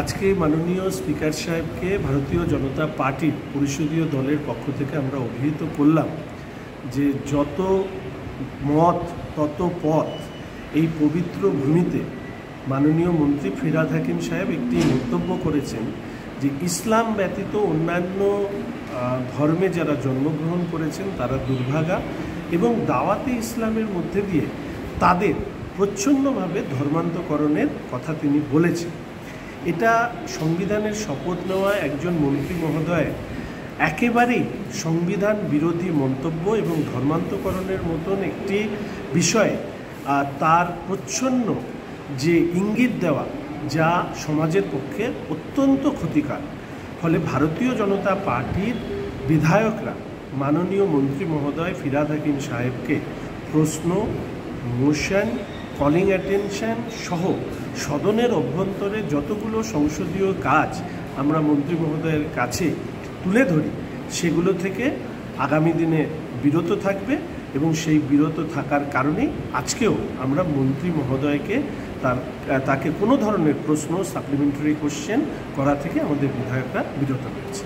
আজকে মাননীয় স্পিকার সাহেবকে ভারতীয় জনতা পার্টির পরিষদীয় দলের পক্ষ থেকে আমরা অভিহিত করলাম যে যত মত তত পথ এই পবিত্র ভূমিতে মাননীয় মন্ত্রী ফিরহাদ হাকিম সাহেব একটি মন্তব্য করেছেন যে ইসলাম ব্যতীত অন্যান্য ধর্মে যারা জন্মগ্রহণ করেছেন তারা দুর্ভাগা এবং দাওয়াতে ইসলামের মধ্যে দিয়ে তাদের প্রচ্ছন্নভাবে ধর্মান্তকরণের কথা তিনি বলেছেন। এটা সংবিধানের শপথ নেওয়া একজন মন্ত্রী মহোদয় একেবারেই সংবিধান বিরোধী মন্তব্য এবং ধর্মান্তকরণের মতন একটি বিষয়ে তার প্রচ্ছন্ন যে ইঙ্গিত দেওয়া যা সমাজের পক্ষে অত্যন্ত ক্ষতিকর। ফলে ভারতীয় জনতা পার্টির বিধায়করা মাননীয় মন্ত্রী মহোদয় ফিরহাদ হাকিম সাহেবকে প্রশ্ন, মোশন, কলিং অ্যাটেনশন সহ সদনের অভ্যন্তরে যতগুলো সংসদীয় কাজ আমরা মন্ত্রী মহোদয়ের কাছে তুলে ধরি সেগুলো থেকে আগামী দিনে বিরত থাকবে এবং সেই বিরত থাকার কারণেই আজকেও আমরা মন্ত্রী মহোদয়কে তাকে কোনো ধরনের প্রশ্ন, সাপ্লিমেন্টারি কোশ্চেন করা থেকে আমাদের বিধায়করা বিরত রয়েছে।